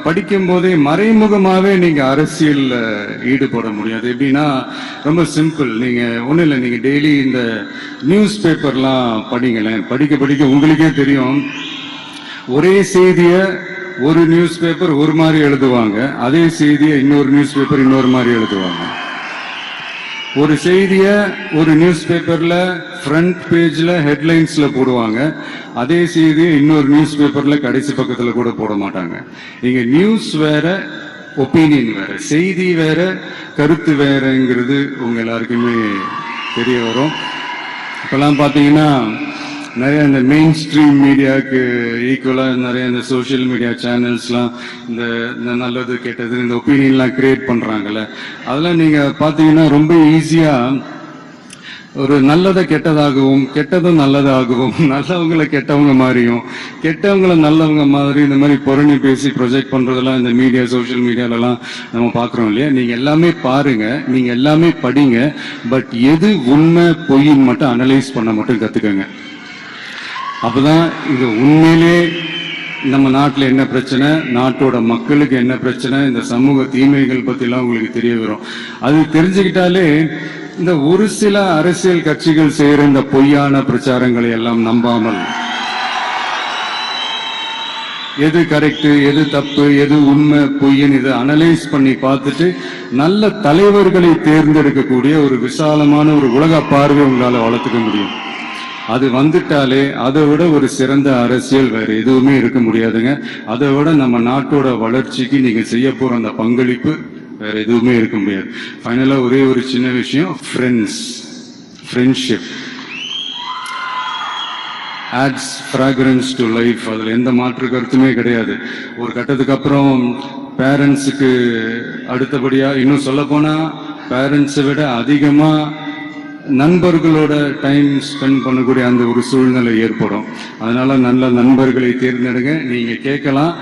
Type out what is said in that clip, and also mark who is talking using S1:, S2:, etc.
S1: படிக்கும் போதே மறைமுகமாவே நீங்க அரசியல் ஈடுபட முடியாது. எப்படின்னா ரொம்ப சிம்பிள். நீங்க ஒண்ணு இல்லை, நீங்க டெய்லி இந்த நியூஸ் பேப்பர்லாம் படிங்களேன். படிக்க படிக்க உங்களுக்கே தெரியும், ஒரே செய்திய ஒரு நியூஸ் பேப்பர் ஒரு மாதிரி எழுதுவாங்க, அதே செய்தியை இன்னொரு நியூஸ் பேப்பர் இன்னொரு மாதிரி எழுதுவாங்க. ஒரு செய்திய ஒரு நியூஸ் பேப்பர்ல ஃப்ரண்ட் பேஜ்ல ஹெட்லைன்ஸ்ல போடுவாங்க, அதே செய்தியை இன்னொரு நியூஸ் பேப்பர்ல கடைசி பக்கத்துல கூட போட மாட்டாங்க. இங்க நியூஸ் வேற, ஒப்பீனியன் வேற, செய்தி வேற, கருத்து வேறங்கிறது உங்க எல்லாருக்குமே தெரிய வரும். இப்பெல்லாம் பாத்தீங்கன்னா நிறைய இந்த மெயின் ஸ்ட்ரீம் மீடியாவுக்கு ஈக்குவலா நிறைய இந்த சோசியல் மீடியா சேனல்ஸ்லாம் இந்த நல்லது கெட்டது இந்த ஒப்பீனியன்லாம் கிரியேட் பண்றாங்கல்ல, அதெல்லாம் நீங்க பாத்தீங்கன்னா ரொம்ப ஈஸியா ஒரு நல்லதை கெட்டதாகவும் கெட்டதும் நல்லதாகவும் நல்லவங்களை கெட்டவங்க மாதிரியும் கெட்டவங்களை நல்லவங்க மாதிரி இந்த மாதிரி புரணி பேசி ப்ரொஜெக்ட் பண்றதெல்லாம் இந்த மீடியா சோசியல் மீடியாலலாம் நம்ம பாக்குறோம் இல்லையா. நீங்க எல்லாமே பாருங்க, நீங்க எல்லாமே படிங்க, பட் எது உண்மை பொய்ன்னு மட்டும் அனலைஸ் பண்ண மட்டும் கத்துக்கங்க. அப்பதான் இது உண்மையிலே நம்ம நாட்டில் என்ன பிரச்சனை, நாட்டோட மக்களுக்கு என்ன பிரச்சனை, இந்த சமூக தீமைகள் பத்திலாம் உங்களுக்கு தெரிய வரும். அது தெரிஞ்சுக்கிட்டாலே இந்த ஒரு சில அரசியல் கட்சிகள் செய்யற இந்த பொய்யான பிரச்சாரங்களை எல்லாம் நம்பாமல் எது கரெக்ட், எது தப்பு, எது உண்மை பொய்ன்னு இதை அனலைஸ் பண்ணி பார்த்துட்டு நல்ல தலைவர்களை தேர்ந்தெடுக்கக்கூடிய ஒரு விசாலமான ஒரு உலக பார்வை உங்களால வளர்த்துக்க முடியும். அது வந்துட்டாலே அதை விட ஒரு சிறந்த அரசியல் வேற எதுவுமே இருக்க முடியாதுங்க. அதை விட நம்ம நாட்டோட வளர்ச்சிக்கு நீங்க செய்ய போற அந்த பங்களிப்பு வேற எதுவுமே இருக்க முடியாது. ஃபைனலா ஒரே ஒரு சின்ன விஷயம், friendship adds fragrance to life. அதுல எந்த மாற்று கருத்துமே கிடையாது. ஒரு கட்டத்துக்கு அப்புறம் பேரண்ட்ஸுக்கு அடுத்தபடியா, இன்னும் சொல்ல போனா பேரண்ட்ஸை விட அதிகமா நண்பர்களோட டைம் ஸ்பெண்ட் பண்ணக்கூடிய அந்த ஒரு சூழ்நிலை ஏற்படும். அதனால நல்ல நண்பர்களை தேர்ந்தெடுங்க. நீங்க கேட்கலாம்.